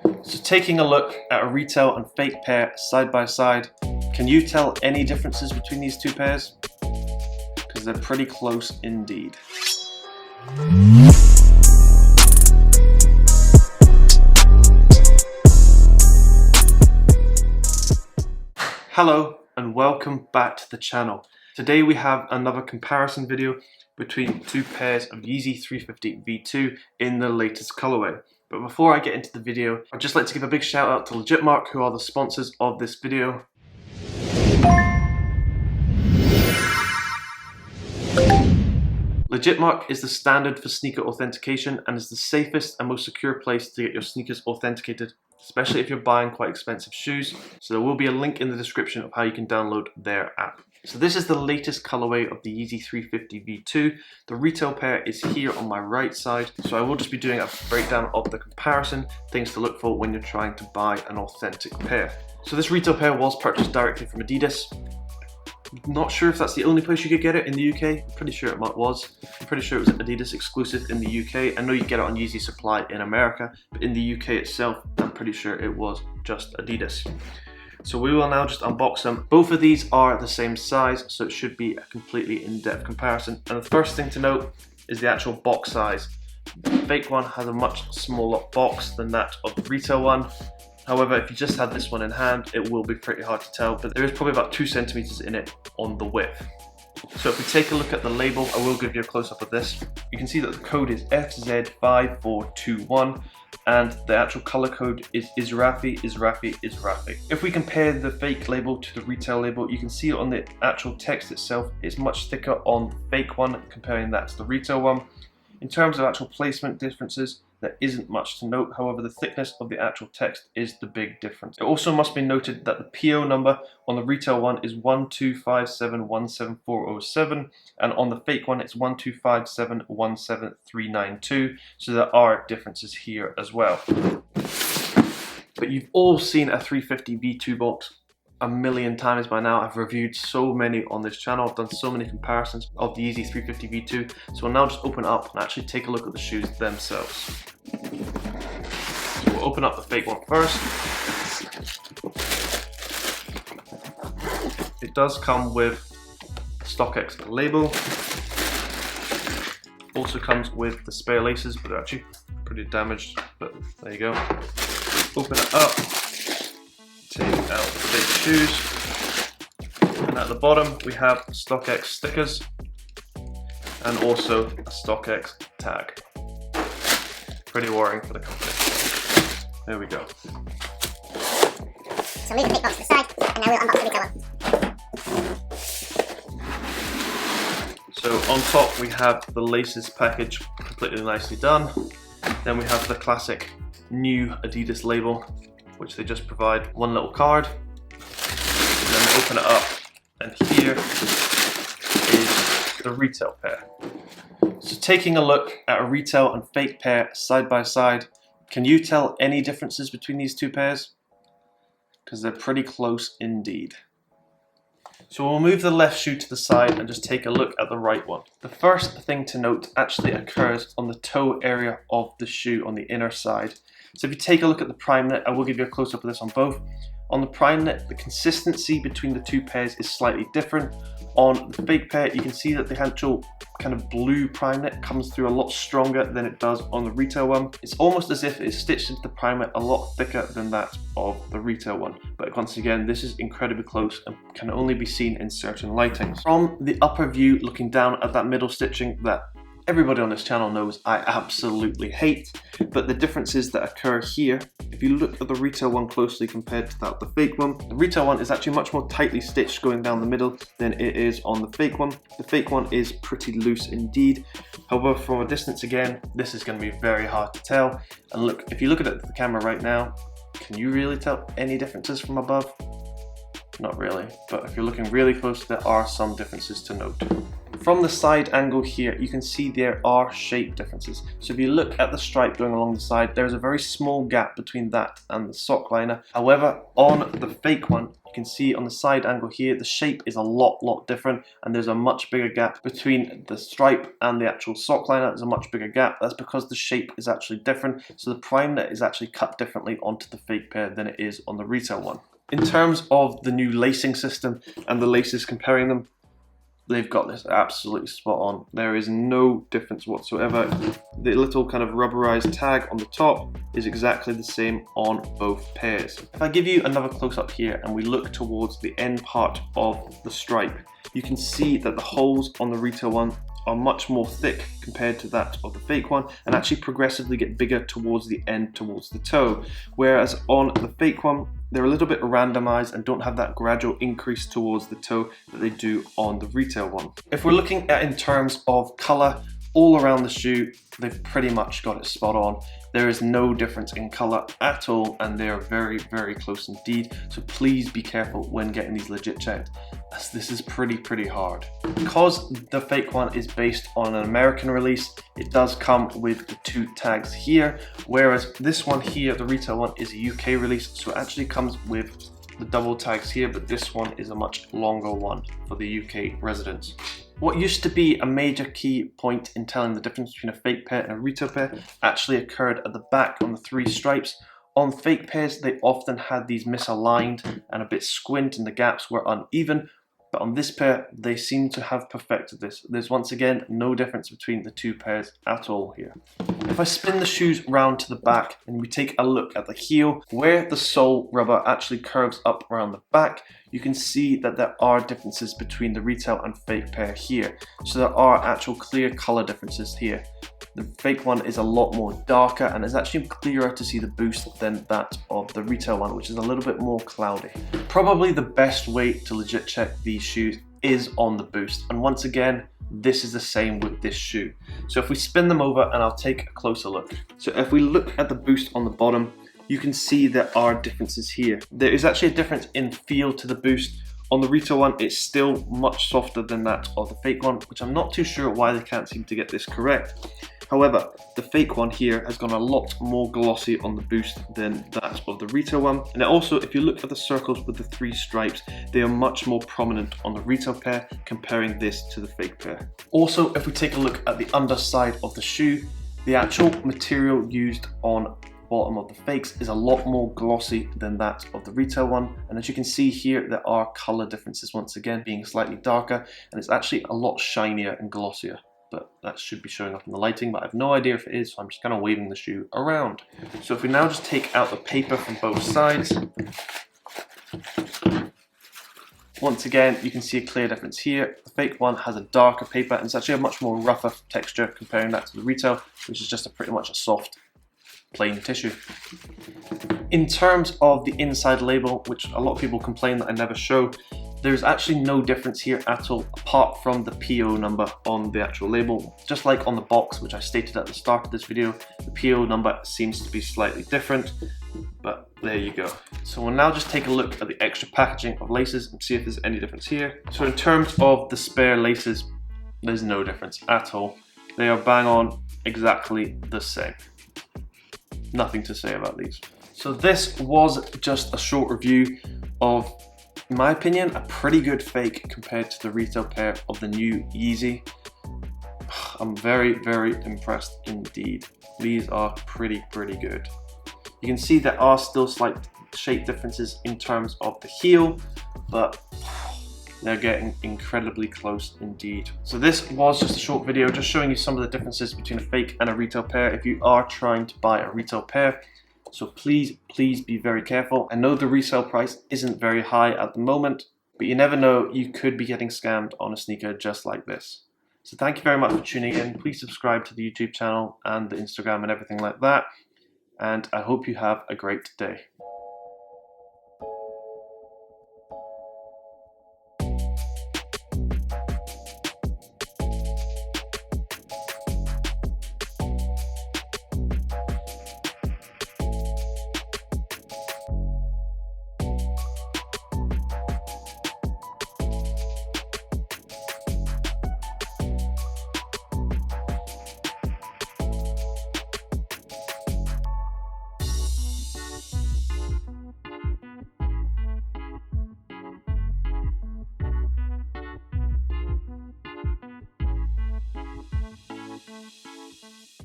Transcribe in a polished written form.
So taking a look at a retail and fake pair side by side, can you tell any differences between these two pairs? Because they're pretty close indeed. Hello and welcome back to the channel. Today we have another comparison video between two pairs of Yeezy 350 V2 in the latest colorway. But before I get into the video, I'd just like to give a big shout out to Legitmark, who are the sponsors of this video. Legitmark is the standard for sneaker authentication and is the safest and most secure place to get your sneakers authenticated, especially if you're buying quite expensive shoes. So there will be a link in the description of how you can download their app. So this is the latest colorway of the Yeezy 350 V2. The retail pair is here on my right side. So I will just be doing a breakdown of the comparison, things to look for when you're trying to buy an authentic pair. So this retail pair was purchased directly from Adidas. Not sure if that's the only place you could get it in the UK. I'm pretty sure it was. I'm pretty sure it was Adidas exclusive in the UK. I know you get it on Yeezy Supply in America, but in the UK itself, I'm pretty sure it was just Adidas. So we will now just unbox them. Both of these are the same size, so it should be a completely in-depth comparison. And the first thing to note is the actual box size. The fake one has a much smaller box than that of the retail one. However, if you just had this one in hand, it will be pretty hard to tell, but there is probably about 2 centimeters in it on the width. So if we take a look at the label, I will give you a close-up of this. You can see that the code is FZ5421, and the actual color code is Israfil. If we compare the fake label to the retail label, you can see on the actual text itself, it's much thicker on the fake one, comparing that to the retail one. In terms of actual placement differences, there isn't much to note. However, the thickness of the actual text is the big difference. It also must be noted that the PO number on the retail one is 125717407, and on the fake one it's 125717392. So there are differences here as well. But you've all seen a 350 V2 box a million times by now. I've reviewed so many on this channel. I've done so many comparisons of the Yeezy 350 V2. So we'll now just open it up and actually take a look at the shoes themselves. So we'll open up the fake one first. It does come with a StockX label. Also comes with the spare laces, but they're actually pretty damaged, but there you go. Open it up. Take out the fake shoes, and at the bottom we have StockX stickers and also a StockX tag. Pretty worrying for the company. There we go. So leave the fake box to the side, and now we'll unbox the retail one. So on top we have the laces package completely nicely done. Then we have the classic new Adidas label, which they just provide one little card, and then they open it up, and here is the retail pair. So taking a look at a retail and fake pair side by side, can you tell any differences between these two pairs? Because they're pretty close indeed. So we'll move the left shoe to the side and just take a look at the right one. The first thing to note actually occurs on the toe area of the shoe on the inner side. So if you take a look at the prime knit, I will give you a close-up of this on both. On the prime knit, the consistency between the two pairs is slightly different. On the fake pair, you can see that the actual kind of blue prime knit comes through a lot stronger than it does on the retail one. It's almost as if it's stitched into the prime knit a lot thicker than that of the retail one. But once again, this is incredibly close and can only be seen in certain lightings. From the upper view, looking down at that middle stitching that everybody on this channel knows I absolutely hate, but the differences that occur here, if you look at the retail one closely compared to that of the fake one, the retail one is actually much more tightly stitched going down the middle than it is on the fake one. The fake one is pretty loose indeed. However, from a distance again, this is going to be very hard to tell. And look, if you look at it at the camera right now, can you really tell any differences from above? Not really, but if you're looking really close, there are some differences to note. From the side angle here, you can see there are shape differences. So if you look at the stripe going along the side, there is a very small gap between that and the sock liner. However, on the fake one, You can see on the side angle here, the shape is a lot different, and there's a much bigger gap between the stripe and the actual sock liner. There's a much bigger gap. That's because the shape is actually different. So the prime knit is actually cut differently onto the fake pair than it is on the retail one. In terms of the new lacing system and the laces comparing them, they've got this absolutely spot on. There is no difference whatsoever. The little kind of rubberized tag on the top is exactly the same on both pairs. If I give you another close up here and we look towards the end part of the stripe, you can see that the holes on the retail one are much more thick compared to that of the fake one, and actually progressively get bigger towards the end, towards the toe. Whereas on the fake one, they're a little bit randomized and don't have that gradual increase towards the toe that they do on the retail one. If we're looking at in terms of color, all around the shoe, they've pretty much got it spot on. There is no difference in color at all, and they are very close indeed. So please be careful when getting these legit checked, as this is pretty hard. Because the fake one is based on an American release, it does come with the 2 tags here, whereas this one here, the retail one, is a UK release, so it actually comes with the double tags here, but this one is a much longer one for the UK residents. What used to be a major key point in telling the difference between a fake pair and a retail pair actually occurred at the back on the 3 stripes. On fake pairs, they often had these misaligned and a bit squint, and the gaps were uneven. But on this pair, they seem to have perfected this. There's once again no difference between the 2 pairs at all here. If I spin the shoes round to the back and we take a look at the heel, where the sole rubber actually curves up around the back, you can see that there are differences between the retail and fake pair here. So there are actual clear color differences here. The fake one is a lot more darker, and it's actually clearer to see the boost than that of the retail one, which is a little bit more cloudy. Probably the best way to legit check these shoes is on the boost, and once again, this is the same with this shoe. So if we spin them over, and I'll take a closer look. So if we look at the boost on the bottom, you can see there are differences here. There is actually a difference in feel to the boost. On the retail one, it's still much softer than that of the fake one, which I'm not too sure why they can't seem to get this correct. However, the fake one here has gone a lot more glossy on the boost than that of the retail one. And also, if you look at the circles with the 3 stripes, they are much more prominent on the retail pair, comparing this to the fake pair. Also, if we take a look at the underside of the shoe, the actual material used on bottom of the fakes is a lot more glossy than that of the retail one, and as you can see here, there are color differences once again, being slightly darker, and it's actually a lot shinier and glossier. But that should be showing up in the lighting, but I have no idea if it is, so I'm just kind of waving the shoe around. So if we now just take out the paper from both sides, once again, you can see a clear difference here. The fake one has a darker paper, and it's actually a much more rougher texture comparing that to the retail, which is just pretty much a soft plain tissue. In terms of the inside label, which a lot of people complain that I never show, there's actually no difference here at all, apart from the PO number on the actual label. Just like on the box, which I stated at the start of this video, the PO number seems to be slightly different, but there you go. So we'll now just take a look at the extra packaging of laces and see if there's any difference here. So in terms of the spare laces, there's no difference at all. They are bang on exactly the same. Nothing to say about these. So this was just a short review of, in my opinion, a pretty good fake compared to the retail pair of the new Yeezy. I'm very impressed indeed. These are pretty good. You can see there are still slight shape differences in terms of the heel, but they're getting incredibly close indeed. So this was just a short video just showing you some of the differences between a fake and a retail pair if you are trying to buy a retail pair. So please be very careful. I know the resale price isn't very high at the moment, but you never know, you could be getting scammed on a sneaker just like this. So thank you very much for tuning in. Please subscribe to the YouTube channel and the Instagram and everything like that. And I hope you have a great day.